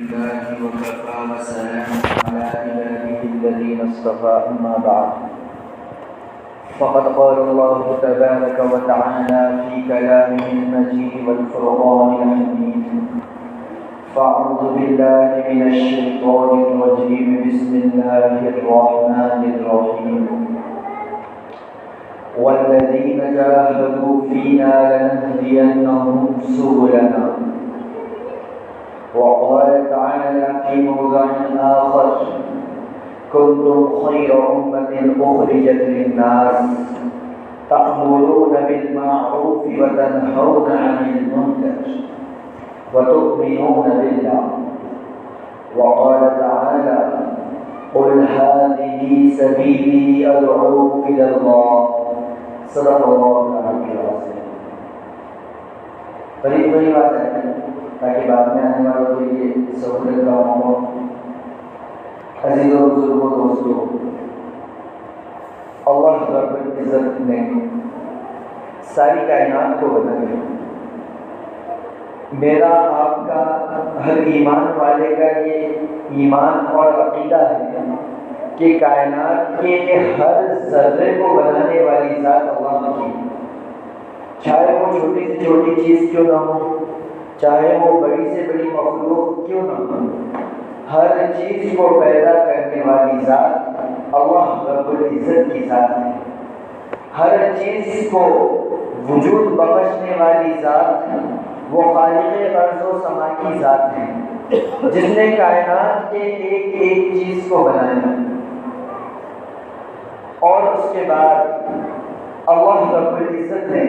لله وكفى وسلام على عباده الذين اصطفى أما بعد فقد قال الله تبارك وتعالى في كلامه المجيد والفرقان الحميد فأعوذ بالله من الشيطان الرجيم بسم الله الرحمن الرحيم والذين جاهدوا فينا لنهدينهم سبلنا وقال تعالى في موضع آخر كنتم خير أمة أخرجت للناس تأمرون بالمعروف وتنهون عن المنكر وتؤمنون بالله وقال تعالى قل هذه سبيلي أدعو إلى الله صدق الله العلي العظيم. قریب بڑی بات ہے تاکہ بعد میں آنے والوں کے لیے سہولت کا موقع. عزیزوں بزرگوں دوستوں، اللہ رب العزت نے ساری کائنات کو بنایا. میرا آپ کا ہر ایمان والے کا یہ ایمان اور عقیدہ ہے کہ کائنات کے ہر ذرے کو بنانے والی ذات اللہ کی، چاہے وہ چھوٹی سے چھوٹی چیز کیوں نہ ہو، چاہے وہ بڑی سے بڑی مخلوق کیوں نہ ہو، ہر چیز کو پیدا کرنے والی ذات اللہ رب العزت کی ذات ہے. ہر چیز کو وجود بخشنے والی ذات وہ خالق ارض و سما کی ذات ہے جس نے کائنات کے ایک ایک چیز کو بنایا. اور اس کے بعد اللہ رب العزت نے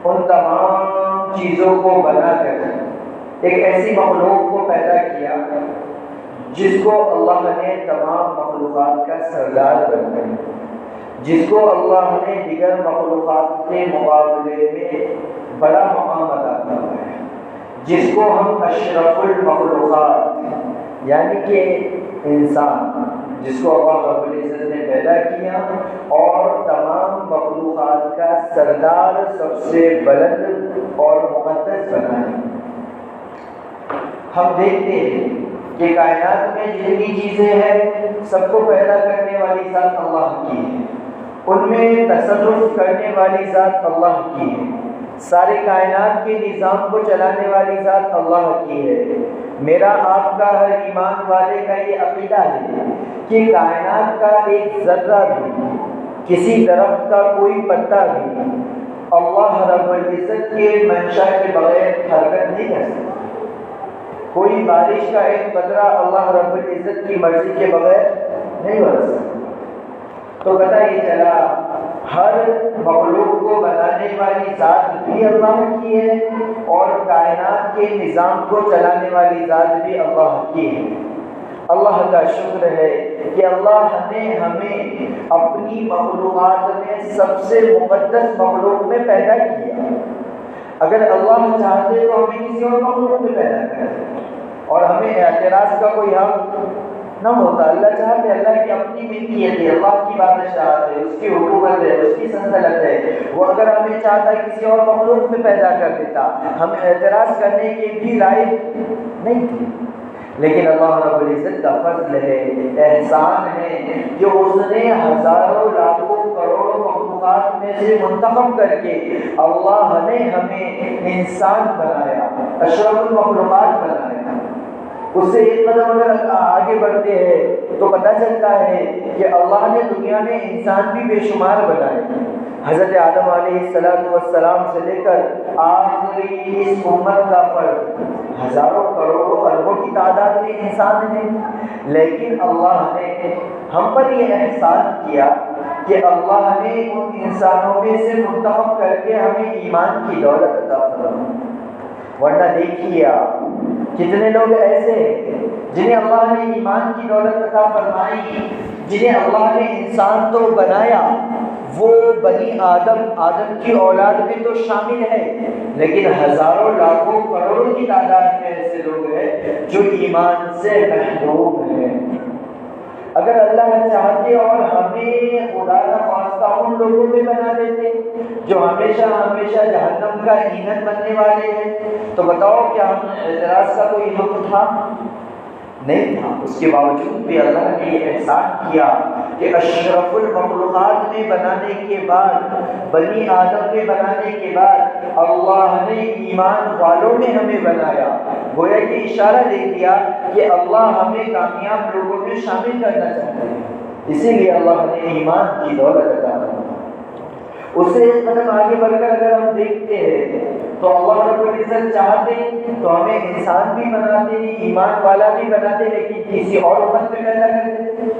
ان تمام چیزوں کو بنا کر ایک ایسی مخلوق کو پیدا کیا جس کو اللہ نے تمام مخلوقات کا سردار بنایا، جس کو اللہ نے دیگر مخلوقات کے مقابلے میں بڑا مقام عطا فرمایا، جس کو ہم اشرف المخلوقات یعنی کہ انسان، جس کو اللہ رب العزت نے پیدا کیا اور تمام مخلوقات کا سردار، سب سے بلند اور مقدس بنایا. ہم دیکھتے ہیں کہ کائنات میں جتنی چیزیں ہیں سب کو پیدا کرنے والی ذات اللہ کی ہے، ان میں تصرف کرنے والی ذات اللہ کی ہے، ساری کائنات کے نظام کو چلانے والی ذات اللہ کی ہے. میرا آپ کا ہر ایمان والے کا یہ عقیدہ ہے کہ کائنات کا ایک ذرہ بھی، کسی درخت کا کوئی پتا بھی اللہ رب العزت کے منشا کے بغیر حرکت نہیں کر سکتا. کوئی بارش کا ایک قطرہ اللہ رب العزت کی مرضی کے بغیر نہیں برس سکتا. تو پتہ یہ چلا ہر مخلوق کو بنانے والی ذات بھی اللہ کی ہے اور کائنات کے نظام کو چلانے والی ذات بھی اللہ کی ہے. اللہ کا شکر ہے کہ اللہ نے ہمیں اپنی مخلوقات میں سب سے مقدس مخلوق میں پیدا کیا. اگر اللہ چاہتے تو ہمیں کسی اور مخلوق میں پیدا کرتے اور ہمیں اعتراض کا کوئی حق نہ ہوتا. اللہ چاہتے، اللہ کی اپنی ملکیت ہے، اللہ کی بادشاہت ہے، اس کی حکومت ہے، اس کی سلطنت ہے. وہ اگر ہمیں چاہتا کسی اور مخلوق میں پیدا کر دیتا، ہم اعتراض کرنے کے بھی لائق نہیں تھے. لیکن اللہ رب العزت کا فضل ہے، احسان ہے کہ اس نے ہزاروں لاکھوں کروڑوں مخلوقات میں سے منتخب کر کے اللہ نے ہمیں انسان بنایا، اشرف المخلوقات بنایا. اس سے ایک قدم اگر آگے بڑھتے ہیں تو پتہ چلتا ہے کہ اللہ نے دنیا میں انسان بھی بے شمار بنائے. حضرت آدم علیہ السلام سے لے کر آخری اس امت کا فرد ہزاروں کروڑوں اربوں کی تعداد میں انسان ہیں. لیکن اللہ نے ہم پر یہ احسان کیا کہ اللہ نے ان انسانوں میں سے منتخب کر کے ہمیں ایمان کی دولت عطا فرمائی. ورنہ دیکھیے آپ کتنے لوگ ایسے ہیں جنہیں اللہ نے ایمان کی دولت عطا فرمائی، جنہیں اللہ نے انسان تو بنایا، وہ بنی آدم کی اولاد میں تو شامل ہے، لیکن ہزاروں لاکھوں کروڑوں کی تعداد میں ایسے لوگ ہیں جو ایمان سے محروم ہیں. اگر اللہ چاہتے اور ہمیں خدا نخواستہ راستہ ان لوگوں میں بنا دیتے جو ہمیشہ ہمیشہ جہنم کا ایندھن بننے والے ہیں۔ تو بتاؤ کیا ہم اعتراض کا کوئی حق تھا؟ نہیں تھا۔ اس کے باوجود بھی اللہ نے یہ احسان کیا کہ اشرف المخلوقات میں بنانے کے بعد، بنی آدم میں بنانے کے بعد اللہ نے ایمان والوں میں ہمیں بنایا۔ گویا کہ اشارہ دے دیا کہ اللہ ہمیں کامیاب لوگوں میں شامل کرنا چاہتے ہیں، اسی لیے اللہ نے ایمان کی دولت عطا کی۔ اس سے ایک قدم آگے بڑھ کر اگر ہم دیکھتے ہیں تو اللہ رب العزت چاہتے تو ہمیں انسان بھی بناتے، ایمان والا بھی بناتے، لیکن کسی اور امت میں پیدا کرتے۔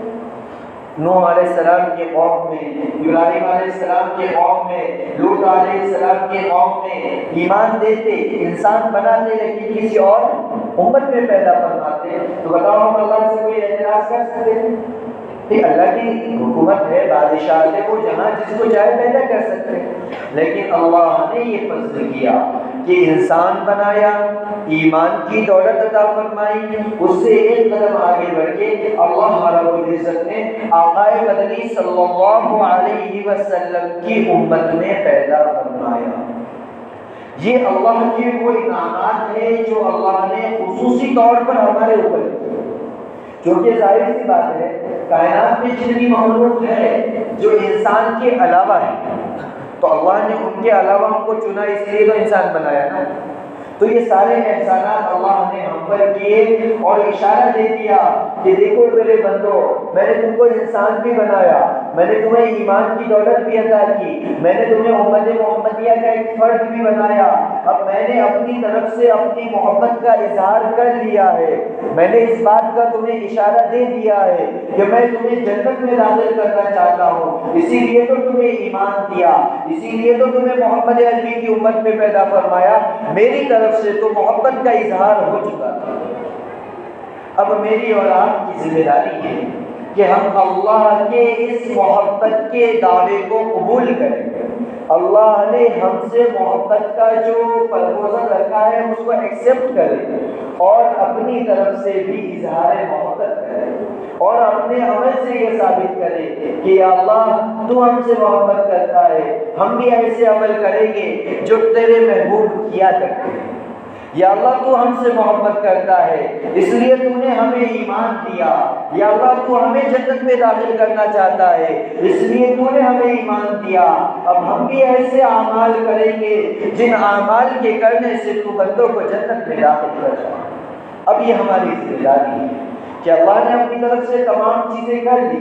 نوح علیہ السلام کے قوم میں، ابراہیم علیہ السلام کے قوم میں، لوط علیہ السلام کے قوم میں ایمان دیتے، انسان بناتے، لیکن کسی اور امت میں پیدا فرماتے۔ تو بتاؤ ہم اللہ سے کوئی اعتراض کر سکتے ہیں؟ اللہ کی حکومت ہے، بادشاہ ہے، وہ جہاں جس کو چاہے پیدا کر سکتے ہیں، لیکن اللہ نے یہ فضل کیا کہ انسان بنایا، ایمان کی دولت عطا فرمائی۔ اس سے ایک قدم آگے بڑھ کے اللہ رب العزت نے آقا مدنی صلی اللہ علیہ وسلم کی امت میں پیدا فرمایا۔ یہ اللہ کے وہ انعامات ہیں جو اللہ نے خصوصی طور پر ہمارے اوپر کیے، کیونکہ ظاہر سی بات ہے کائنات میں جتنی مخلوق ہے جو انسان کے علاوہ ہے، تو اللہ نے ان کے علاوہ ہم کو چنا، اس لیے تو انسان بنایا نا۔ تو یہ سارے احسانات اللہ نے ہم پر کیے اور اشارہ دے دیا کہ دیکھو میرے بندو، میں نے تم کو انسان بھی بنایا، میں نے تمہیں ایمان کی دولت بھی عطا کی، میں نے تمہیں امت محمدیہ کا ایک فرد بھی بنایا۔ اب میں نے اپنی طرف سے اپنی محبت کا اظہار کر لیا ہے، میں نے اس بات کا تمہیں اشارہ دے دیا ہے کہ میں تمہیں جنت میں داخل کرنا چاہتا ہوں، اسی لیے تو تمہیں ایمان دیا، اسی لیے تو تمہیں محمد عربی کی امت میں پیدا فرمایا۔ میری طرف سے تو محبت کا اظہار ہو چکا تھا۔ اب میری اور آپ کی ذمہ داری ہے کہ ہم اللہ کے اس محبت کے دعوے کو قبول کریں۔ اللہ نے ہم سے محبت کا جو پرپوزل رکھا ہے اس کو ایکسیپٹ کریں اور اپنی طرف سے بھی اظہار محبت کریں اور اپنے عمل سے یہ ثابت کریں کہ یا اللہ تو ہم سے محبت کرتا ہے، ہم بھی ایسے عمل کریں گے جو تیرے محبوب کیا کرتے ہیں۔ یا اللہ تو ہم سے محبت کرتا ہے، اس لیے تو نے ہمیں ایمان دیا۔ یا اللہ تو ہمیں جنت میں داخل کرنا چاہتا ہے، اس لیے تو نے ہمیں ایمان دیا۔ اب ہم بھی ایسے اعمال کریں گے جن اعمال کے کرنے سے تو بندوں کو جنت میں داخل کرتا ہے۔ اب یہ ہماری ذمہ داری ہے کہ اللہ نے اپنی طرف سے تمام چیزیں کر دی،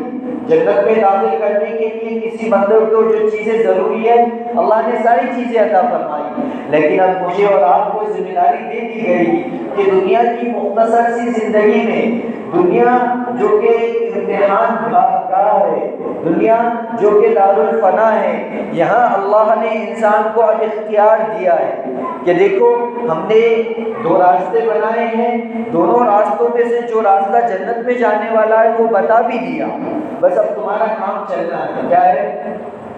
جنت میں داخل کرنے کے لیے کسی بندے کو جو چیزیں ضروری ہے اللہ نے ساری چیزیں عطا فرمائی، لیکن اب مجھے اور آپ کو ذمہ داری دے دی گئی کہ دنیا کی مختصر سی زندگی میں، دنیا جو کہ امتحان گاہ ہے، دنیا جو کہ دارالفنا ہے، یہاں اللہ نے انسان کو اب اختیار دیا ہے کہ دیکھو ہم نے دو راستے بنائے ہیں، دونوں راستوں میں سے جو راستہ جنت میں جانے والا ہے وہ بتا بھی دیا، بس اب تمہارا کام چلنا ہے۔ کیا ہے؟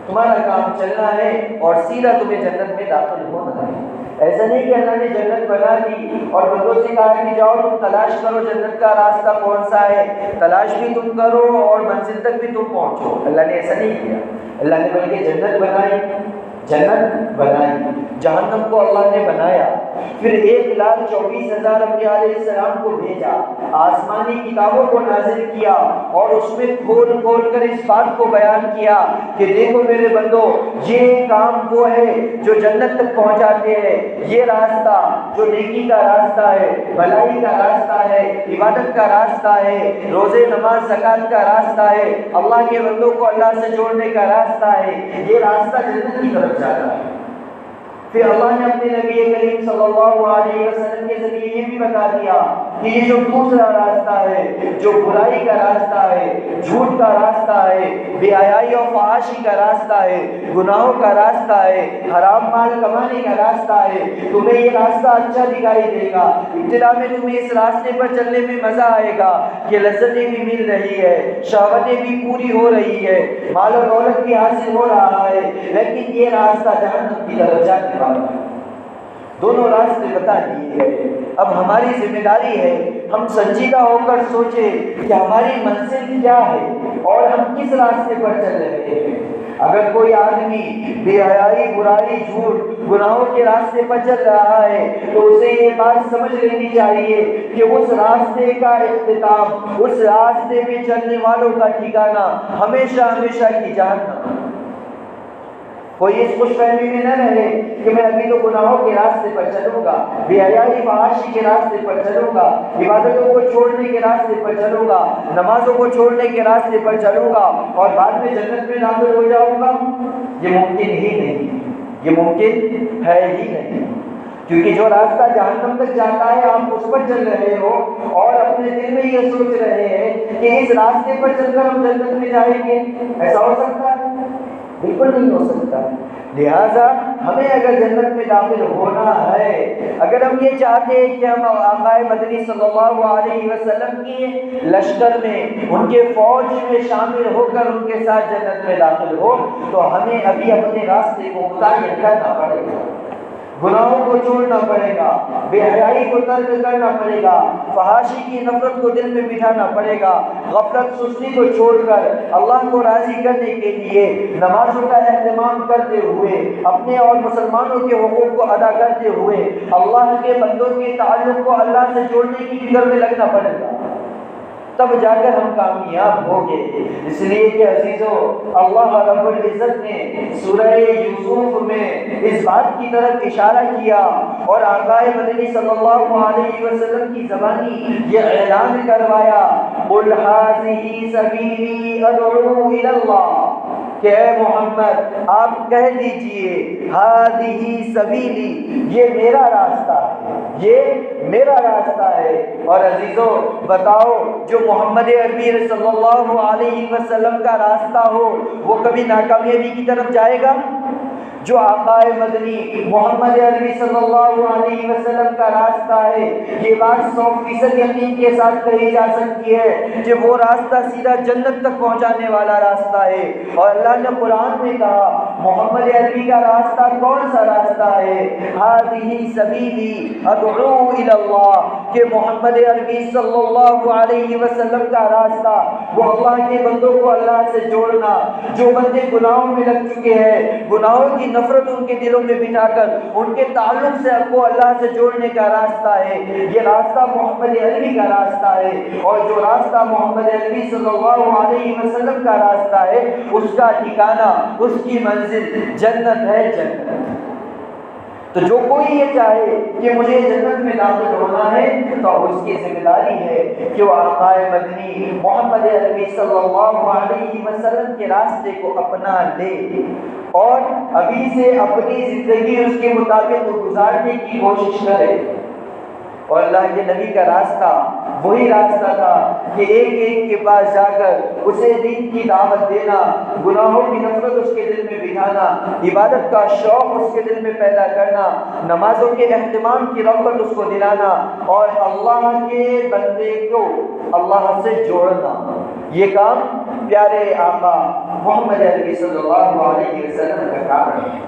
تمہارا کام چلنا ہے اور سیدھا تمہیں جنت میں داخل ہونا ہے۔ ایسا نہیں کہ اللہ نے جنت بنا دی اور بندوں سے کہا کہ جاؤ تم تلاش کرو جنت کا راستہ کون سا ہے، تلاش بھی تم کرو اور منزل تک بھی تم پہنچو۔ اللہ نے ایسا نہیں کیا، اللہ نے بلکہ جنت بنائی، جنت بنائی، جہنم کو اللہ نے بنایا، پھر 1,24,000 انبیاء علیہ السلام کو بھیجا، آسمانی کتابوں کو نازل کیا اور اس میں کھول کھول کر اس بات کو بیان کیا کہ دیکھو میرے بندو، یہ کام وہ ہے جو جنت تک پہنچاتے ہیں، یہ راستہ جو نیکی کا راستہ ہے، بھلائی کا راستہ ہے، عبادت کا راستہ ہے، روزے نماز زکات کا راستہ ہے، اللہ کے بندوں کو اللہ سے جوڑنے کا راستہ ہے، یہ راستہ جنت کی طرف جاتا ہے۔ پھر اللہ نے اپنے نبی کریم صلی اللہ علیہ وسلم کے ذریعے یہ بھی بتا دیا کہ یہ جو دوسرا راستہ ہے، جو برائی کا راستہ ہے، جھوٹ کا راستہ ہے، بے حیائی اور فحاشی کا راستہ ہے، گناہوں کا راستہ ہے، حرام مال کمانے کا راستہ ہے، تمہیں یہ راستہ اچھا دکھائی دے گا، ابتدا میں تمہیں اس راستے پر چلنے میں مزہ آئے گا کہ لذتیں بھی مل رہی ہے، شہوتیں بھی پوری ہو رہی ہے، مال و دولت بھی حاصل ہو رہا ہے، لیکن یہ راستہ جہنم کی طرف جانے والا ہے۔ دونوں راستے بتا دیے گئے۔ اب ہماری ذمہ داری ہے ہم سنجیدہ ہو کر سوچیں کہ ہماری منزل کیا ہے اور ہم کس راستے پر چل رہے ہیں۔ اگر کوئی آدمی بے حیائی، برائی، جھوٹ، گناہوں کے راستے پر چل رہا ہے تو اسے یہ بات سمجھ لینی چاہیے کہ اس راستے کا اختتام، اس راستے پہ چلنے والوں کا ٹھکانہ ہمیشہ ہمیشہ کی جہنم۔ کوئی اس خوش فہمی میں نہ رہے کہ میں ابھی تو گناہوں کے راستے پر چلوں گا، بے حیائی فحاشی کے راستے پر چلوں گا، عبادتوں کو چھوڑنے کے راستے پر چلوں گا، نمازوں کو چھوڑنے کے راستے پر چلوں گا اور بعد میں جنت میں داخل ہو جاؤں گا۔ یہ ممکن ہی نہیں، یہ ممکن ہے ہی نہیں، کیونکہ جو راستہ جہنم تک جاتا ہے آپ اس پر چل رہے ہو اور اپنے دل میں یہ سوچ رہے ہیں کہ اس راستے پر چل کر ہم جنت میں جائیں گے۔ ایسا ہو سکتا ہے؟ بالکل نہیں ہو سکتا۔ لہذا ہمیں اگر جنت میں داخل ہونا ہے، اگر ہم یہ چاہتے ہیں کہ ہم آقائے مدنی صلی اللہ علیہ وسلم کی لشکر میں، ان کے فوج میں شامل ہو کر ان کے ساتھ جنت میں داخل ہو، تو ہمیں ابھی اپنے راستے کو متعین کرنا پڑے گا، گناہوں کو چھوڑنا پڑے گا، بے حیائی کو ترک کرنا پڑے گا، فحاشی کی نفرت کو دل میں بٹھانا پڑے گا، غفلت سستی کو چھوڑ کر اللہ کو راضی کرنے کے لیے نمازوں کا اہتمام کرتے ہوئے، اپنے اور مسلمانوں کے حقوق کو ادا کرتے ہوئے اللہ کے بندوں کے تعلق کو اللہ سے جوڑنے کی فکر میں لگنا پڑے گا، تب جا کر ہم کامیاب ہوں گے۔ اس لیے کہ عزیزو، اللہ رب العزت نے سورہ یوسف میں اس بات کی طرف اشارہ کیا اور آقائے مدنی صلی اللہ علیہ وسلم کی زبانی یہ اعلان کروایا، قُلْ هَٰذِهِ سَبِيلِي أَدْعُو إِلَى اللَّهِ، کہ اے محمد آپ کہہ دیجئے هَٰذِهِ سَبِيلِي، یہ میرا راستہ ہے، یہ میرا راستہ ہے۔ اور عزیزو بتاؤ، جو محمد عربی صلی اللہ علیہ وسلم کا راستہ ہو وہ کبھی ناکامیابی کی طرف جائے گا؟ جو آقائے مدنی محمد عربی صلی اللہ علیہ وسلم کا راستہ ہے، یہ بات 100% یقین کے ساتھ کہی جا سکتی ہے کہ وہ راستہ سیدھا جنت تک پہنچانے والا راستہ ہے۔ اور اللہ نے قرآن میں کہا محمد عربی کا راستہ کون سا راستہ ہے؟ هذه سبیلی ادعو الی اللہ، کہ محمد عربی صلی اللہ علیہ وسلم کا راستہ وہ اللہ کے بندوں کو اللہ سے جوڑنا، جو بندے گناہوں میں لگ چکے ہیں، گناہوں کی نفرت ان کے دلوں میں بٹھا کر ان کے تعلق سے آپ کو اللہ سے جوڑنے کا راستہ ہے۔ یہ راستہ محمد عربی کا راستہ ہے، اور جو راستہ محمد عربی صلی اللہ علیہ وسلم کا راستہ ہے اس کا ٹھکانہ، اس کی منزل جنت ہے، جنت۔ تو جو کوئی یہ چاہے کہ مجھے جنت میں داخل ہونا ہے تو اس کی ذمہ داری ہے کہ وہ آقائے مدنی محمد عربی صلی اللہ علیہ وسلم کے راستے کو اپنا لے اور ابھی سے اپنی زندگی اس کے مطابق گزارنے کی کوشش کرے۔ اور اللہ کے نبی کا راستہ وہی راستہ تھا کہ ایک ایک کے پاس جا کر اسے دین کی دعوت دینا، گناہوں کی نفرت اس کے دل میں بٹھانا، عبادت کا شوق اس کے دل میں پیدا کرنا، نمازوں کے اہتمام کی رغبت اس کو دلانا اور اللہ کے بندے کو اللہ سے جوڑنا۔ یہ کام پیارے آقا محمد عربی صلی اللہ علیہ وسلم کا کام ہے۔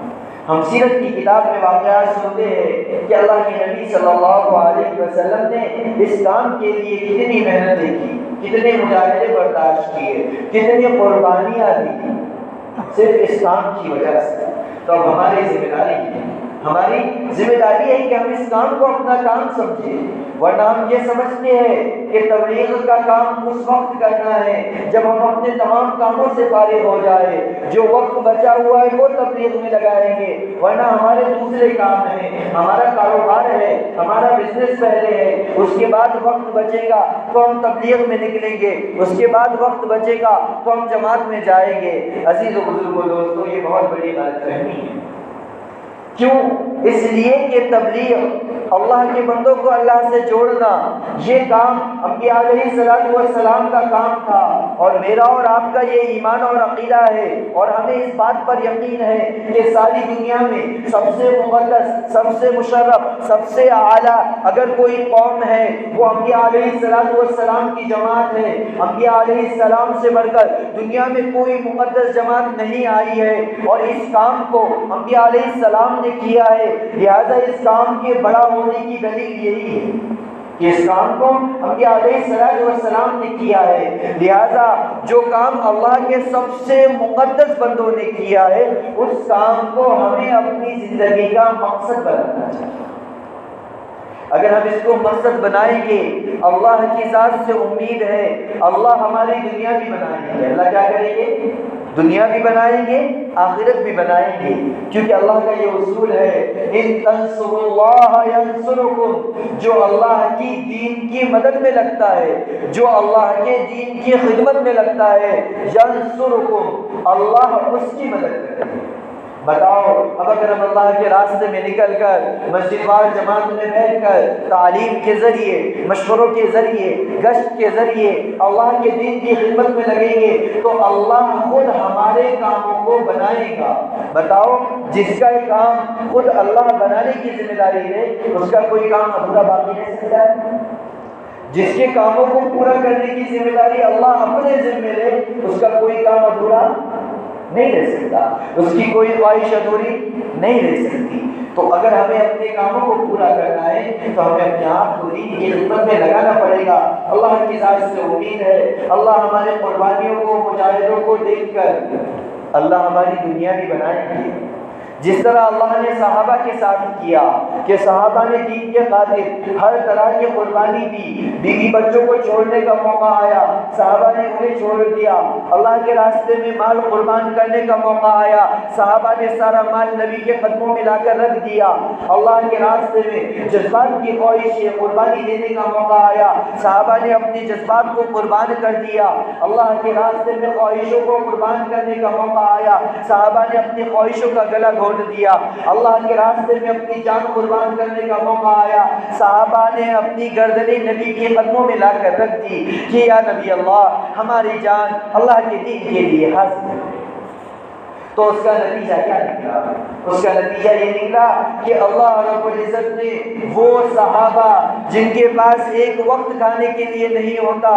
ہم سیرت کی کتاب میں واقعات سنتے ہیں کہ اللہ کے نبی صلی اللہ علیہ وسلم نے اس کام کے لیے کتنی محنتیں کی، کتنے مجاہدے برداشت کیے، کتنی قربانیاں دی صرف اس کام کی وجہ سے۔ تو اب ہماری ذمہ داری ہے، ہماری ذمہ داری ہے کہ ہم اس کام کو اپنا کام سمجھیں، ورنہ ہم یہ سمجھتے ہیں کہ تبلیغ کا کام اس وقت کرنا ہے جب ہم اپنے تمام کاموں سے فارغ ہو جائے، جو وقت بچا ہوا ہے وہ تبلیغ میں لگائیں گے، ورنہ ہمارے دوسرے کام ہیں، ہمارا کاروبار ہے، ہمارا بزنس پہلے ہے، اس کے بعد وقت بچے گا تو ہم تبلیغ میں نکلیں گے، اس کے بعد وقت بچے گا تو ہم جماعت میں جائیں گے۔ عزیز و بزرگو دوستو، یہ بہت بڑی غلط فہمی ہے۔ کیوں؟ اس لیے کہ تبلیغ، اللہ کے بندوں کو اللہ سے جوڑنا، یہ کام انبیاء علیہ السلام کا کام تھا، اور میرا اور آپ کا یہ ایمان اور عقیدہ ہے، اور ہمیں اس بات پر یقین ہے کہ ساری دنیا میں سب سے مقدس، سب سے مشرف، سب سے اعلیٰ اگر کوئی قوم ہے وہ انبیاء علیہ السلام کی جماعت ہے۔ انبیاء علیہ السلام سے بڑھ کر دنیا میں کوئی مقدس جماعت نہیں آئی ہے، اور اس کام کو انبیاء علیہ السلام نے کیا ہے، لہذا اس کام کے بڑا ہونے کی دلیل یہی ہے۔ کہ اس کام کو انبیاء علیہ السلام نے کیا ہے، لہذا جو کام اللہ کے سب سے مقدس بندوں نے کیا ہے اس کام کو ہمیں اپنی زندگی کا مقصد بنانا چاہیے۔ اگر ہم اس کو مقصد بنائیں گے، اللہ کی ذات سے امید ہے اللہ ہماری دنیا بھی بنائیں گے۔ اللہ کیا کریں گے؟ دنیا بھی بنائیں گے، آخرت بھی بنائیں گے، کیونکہ اللہ کا یہ اصول ہے ان تنصروا اللہ ینصرکم، جو اللہ کی دین کی مدد میں لگتا ہے، جو اللہ کے دین کی خدمت میں لگتا ہے، ینصرکم، اللہ اس کی مدد کرے گا۔ بتاؤ اب اگر ہم اللہ کے راستے میں نکل کر مسجد وار جماعت میں بیٹھ کر تعلیم کے ذریعے، مشوروں کے ذریعے، گشت کے ذریعے اللہ کے دین کی خدمت میں لگیں گے تو اللہ خود ہمارے کاموں کو بنائے گا۔ بتاؤ جس کا کام خود اللہ بنانے کی ذمہ داری ہے اس کا کوئی کام ادھورا باقی رہ سکتا ہے؟ جس کے کاموں کو پورا کرنے کی ذمہ داری اللہ اپنے ذمہ لے اس کا کوئی کام ادھورا نہیں رہ سکتا، اس کی کوئی خواہش ادھوری نہیں رہ سکتی۔ تو اگر ہمیں اپنے کاموں کو پورا کرنا ہے تو ہمیں اپنے آپ کو دین کی خدمت میں لگانا پڑے گا۔ اللہ کی ذات سے امید ہے اللہ ہمارے قربانیوں کو، مجاہدوں کو دیکھ کر اللہ ہماری دنیا بھی بنائیں گے، جس طرح اللہ نے صحابہ کے ساتھ کیا کہ صحابہ نے دین کے خاطر ہر طرح کی قربانی دی، بیوی بچوں کو چھوڑنے کا موقع آیا صحابہ نے انہیں چھوڑ دیا، اللہ کے راستے میں مال قربان کرنے کا موقع آیا صحابہ نے سارا مال نبی کے قدموں میں لا کر رکھ دیا، اللہ کے راستے میں جذبات کی خواہش قربانی دینے کا موقع آیا صحابہ نے اپنے جذبات کو قربان کر دیا، اللہ کے راستے میں خواہشوں کو قربان کرنے کا موقع آیا صحابہ نے اپنی خواہشوں کا گلا دیا، اللہ کے راستے میں اپنی جان قربان کرنے کا موقع آیا صحابہ نے اپنی گردنیں نبی کے قدموں میں لا کر رکھ دی کہ یا نبی اللہ ہماری جان اللہ کے دین کے لیے حاضر ہے۔ تو اس کا نتیجہ کیا نکلا؟ اس کا نتیجہ یہ نکلا کہ اللہ رب العزت نے وہ صحابہ جن کے پاس ایک وقت کھانے کے لیے نہیں ہوتا،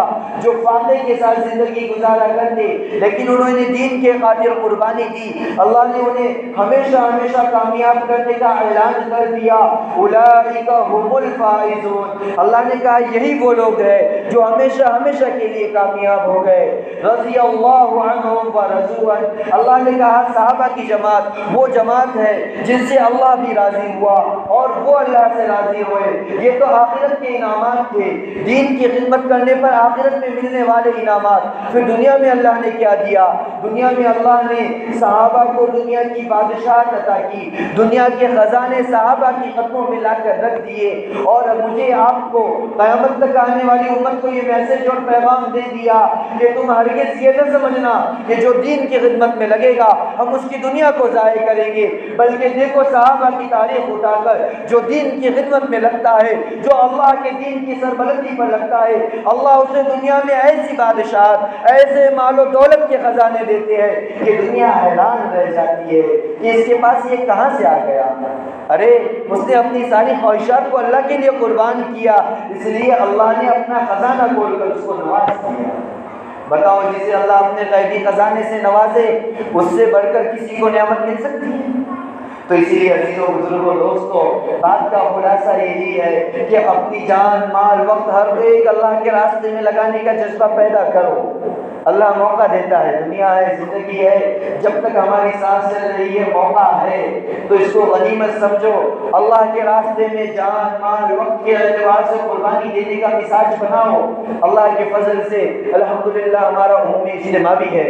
جو فاقے کے ساتھ زندگی گزارا کرتے لیکن انہوں نے دین کے خاطر قربانی دی، اللہ نے انہیں ہمیشہ ہمیشہ کامیاب کرنے کا اعلان کر دیا، اولئک هم الفائزون، اللہ نے کہا یہی وہ لوگ ہیں جو ہمیشہ ہمیشہ کے لیے کامیاب ہو گئے، رضی اللہ عنہم ورضوا عنہ، اللہ نے کہا صحابہ کی جماعت وہ جماعت ہے جن سے اللہ بھی راضی ہوا اور وہ اللہ سے راضی ہوئے۔ یہ تو آخرت کے انعامات تھے، دین کی خدمت کرنے پر آخرت میں ملنے والے انعامات۔ پھر دنیا میں اللہ نے کیا دیا؟ دنیا میں اللہ نے صحابہ کو دنیا کی بادشاہت عطا کی، دنیا کے خزانے صحابہ کی قدموں میں لا کر رکھ دیے، اور مجھے آپ کو قیامت تک آنے والی امت کو یہ میسج اور پیغام دے دیا کہ تم ہرگز یہ نہ سمجھنا کہ جو دین کی خدمت میں لگے گا ہم اس کی دنیا کو ضائع کریں گے، بلکہ دیکھو صحابہ کی تاریخ اٹھا کر جو دین کی خدمت میں لگتا ہے، جو اللہ کے دین کی سربلندی پر لگتا ہے، اللہ اسے دنیا میں ایسی بادشاہت، ایسے مال و دولت کے خزانے دیتے ہیں کہ دنیا حیران رہ جاتی ہے کہ اس کے پاس یہ کہاں سے آ گیا۔ ارے اس نے اپنی ساری خواہشات کو اللہ کے لیے قربان کیا، اس لیے اللہ نے اپنا خزانہ کھول کر اس کو نواز دیا۔ بتاؤ جسے اللہ اپنے غیبی خزانے سے نوازے اس سے بڑھ کر کسی کو نعمت مل سکتی ہے؟ تو اسی لیے عزیزوں بزرگوں دوستوں بات کا خلاصہ یہی ہے کہ اپنی جان مال وقت ہر ایک اللہ کے راستے میں لگانے کا جذبہ پیدا کرو۔ اللہ موقع دیتا ہے، دنیا ہے، زندگی ہے، جب تک ہماری سانس چل رہی ہے موقع ہے تو اس کو غنیمت سمجھو، اللہ کے راستے میں جان مال وقت کے اعتبار سے قربانی دینے کا مزاج بناؤ۔ اللہ کے فضل سے الحمدللہ ہمارا عمومی اجتماع بھی ہے،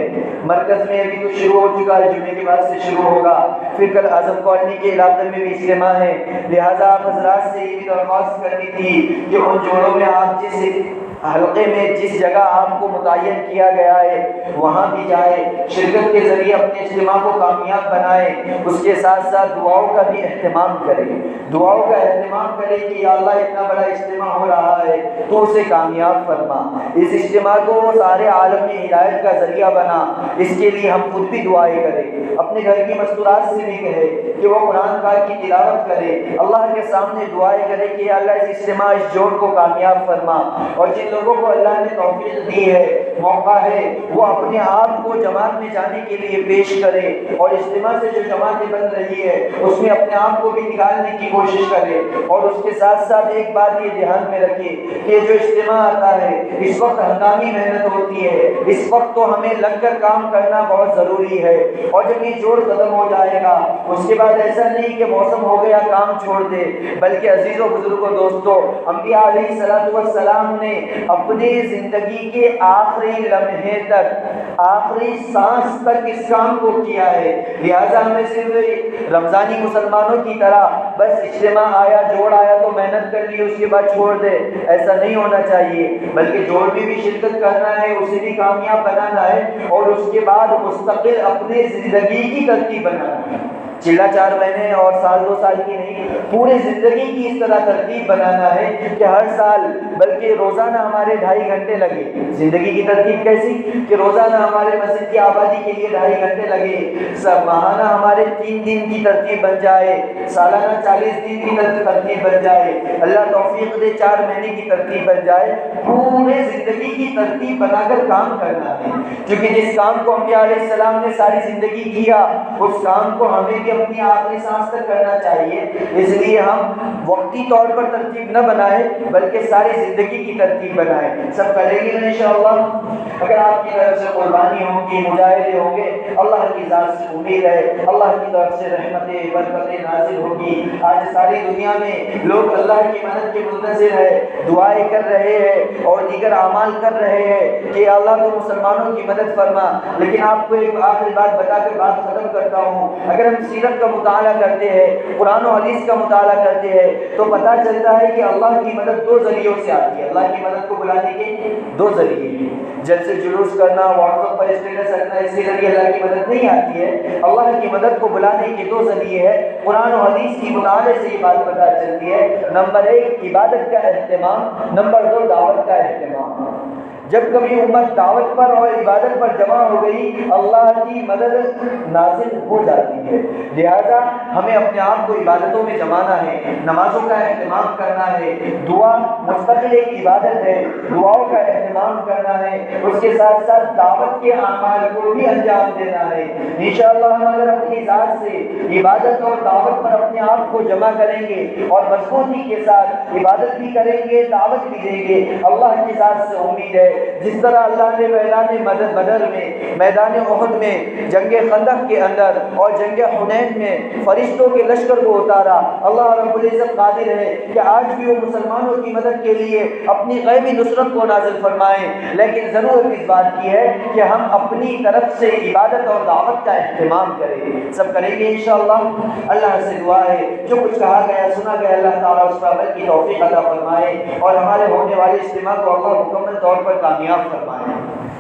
مرکز میں ابھی تو شروع ہو چکا ہے، جمعے کے بعد سے شروع ہوگا، پھر کل اعظم کالونی کے علاقے میں بھی اجتماع ہے، لہٰذا آپ حضرات سے یہ درخواست کرنی تھی کہ ان جوڑوں میں آپ جس حلقے میں جس جگہ آپ کو متعین کیا گیا ہے وہاں بھی جائے، شرکت کے ذریعے اپنے اجتماع کو کامیاب بنائے، اس کے ساتھ ساتھ دعاؤں کا بھی اہتمام کرے، دعاؤں کا اہتمام کرے کہ یا اللہ اتنا بڑا اجتماع ہو رہا ہے تو اسے کامیاب فرما، اس اجتماع کو سارے عالم میں ہدایت کا ذریعہ بنا، اس کے لیے ہم خود بھی دعائیں کریں، اپنے گھر کی مستورات سے بھی کہے کہ وہ قرآن پاک کی تلاوت کرے، اللہ کے سامنے دعائیں کرے کہ یا اللہ اس اجتماع اس جوڑ کو کامیاب فرما، اور جن جن لوگوں کو اللہ نے توفیق دی ہے، موقع ہے، وہ اپنے آپ کو جماعت میں جانے کے لیے پیش کرے اور اجتماع سے جو جماعتیں بن رہی ہے اس میں اپنے آپ کو بھی نکالنے کی کوشش کرے، اور اس کے ساتھ ساتھ ایک بات یہ دھیان میں رکھے کہ جو اجتماع آتا ہے اس وقت ہنگامی محنت ہوتی ہے، اس وقت تو ہمیں لگ کر کام کرنا بہت ضروری ہے، اور جب یہ جوڑ ختم ہو جائے گا اس کے بعد ایسا نہیں کہ موسم ہو گیا کام چھوڑ دے، بلکہ عزیزوں بزرگوں دوستوں، انبیاء علیہ الصلوۃ والسلام نے اپنی زندگی کے آخری لمحے تک، آخری سانس تک اس کام کو کیا ہے۔ لہٰذا ہمیں صرف رمضانی مسلمانوں کی طرح بس اجتماع آیا، جوڑ آیا تو محنت کر لی اس کے بعد چھوڑ دے، ایسا نہیں ہونا چاہیے، بلکہ جوڑ میں بھی شرکت کرنا ہے، اسے بھی کامیاب بنانا ہے، اور اس کے بعد مستقل اپنے زندگی کی ترتیب بنانا ہے۔ چلا 4 مہینے اور سال 2 سال کی نہیں، پورے زندگی کی اس طرح ترتیب بنانا ہے کہ ہر سال بلکہ روزانہ ہمارے 2.5 گھنٹے لگے۔ زندگی کی ترتیب کیسی کہ روزانہ ہمارے مسجد کی آبادی کے لیے 2.5 گھنٹے لگے، سب ماہانہ ہمارے 3 دن کی ترتیب بن جائے، سالانہ 40 دن کی ترتیب بن جائے، اللہ توفیق دے 4 مہینے کی ترتیب بن جائے، پورے زندگی کی ترتیب بنا کر کام کرنا ہے، کیونکہ جس کام کو انبیاء علیہ السلام نے ساری زندگی کیا اس کام کو ہمیں بھی اپنی آخری سانس تک کرنا چاہیے۔ اس لیے ہم وقتی طور پر ترتیب نہ بنائیں بلکہ ساری زندگی کی ترتیب بنائیں۔ سب کریں گے نا انشاءاللہ؟ اگر آپ کی طرف سے قربانی ہوگی، مجاہدے ہوں گے، اللہ کی ذات سے امید ہے اللہ کی طرف سے رحمتیں برکتیں نازل ہوگی۔ آج ساری دنیا میں لوگ اللہ کی مدد کے منتظر ہے، دعائیں کر رہے ہیں اور دیگر اعمال کر رہے ہیں کہ اللہ تو مسلمانوں کی مدد فرما، لیکن آپ کو ایک آخری بات بتا کر بات ختم کرتا ہوں۔ اگر ہم سیرت کا مطالعہ کرتے ہیں، قرآن و حدیث کا مطالعہ کرتے ہیں تو پتہ چلتا ہے کہ اللہ کی مدد 2 ذریعوں سے آتی ہے۔ اللہ کی مدد کو بلانے کے 2 ذریعے ہیں، جلسے جلوس کرنا، واٹس ایپ پر اسٹیٹس رکھنا، اس کے ذریعے اللہ کی مدد نہیں آتی ہے۔ اللہ کی مدد کو بلانے کے 2 ذریعے ہیں، قرآن و حدیث کی مطالعے سے یہ بات پتہ چلتی ہے۔ نمبر 1 عبادت کا اہتمام، نمبر 2 دعوت کا اہتمام۔ جب کبھی امت دعوت پر اور عبادت پر جمع ہو گئی اللہ کی مدد نازل ہو جاتی ہے۔ لہذا ہمیں اپنے آپ کو عبادتوں میں جمانا ہے، نمازوں کا اہتمام کرنا ہے، دعا مستقل ایک عبادت ہے، دعاؤں کا اہتمام کرنا ہے، اس کے ساتھ ساتھ دعوت کے اعمال کو بھی انجام دینا ہے۔ انشاءاللہ ہم اگر اپنی ذات سے عبادت اور دعوت پر اپنے آپ کو جمع کریں گے اور مضبوطی کے ساتھ عبادت بھی کریں گے، دعوت بھی دیں گے، اللہ کی ذات سے امید ہے جس طرح اللہ نے میدان بدر میں، میدان احد میں، جنگ خندق کے اندر اور جنگ حنین میں فرشتوں کے لشکر کو اتارا، اللہ رب العزت قادر ہے کہ آج بھی وہ مسلمانوں کی مدد کے لیے اپنی غیبی نصرت کو نازل فرمائیں، لیکن ضرورت اس بات کی ہے کہ ہم اپنی طرف سے عبادت اور دعوت کا اہتمام کریں۔ سب کریں گے انشاءاللہ؟ اللہ سے دعا ہے جو کچھ کہا گیا سنا گیا اللہ تعالیٰ اس پر عمل کی توفیق عطا فرمائے اور ہمارے ہونے والے اجتماع کو اللہ مکمل طور پر کامیاب فرمائے۔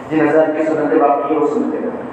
جن حضرات کی سنتیں باقی وہ سنتے رہیں۔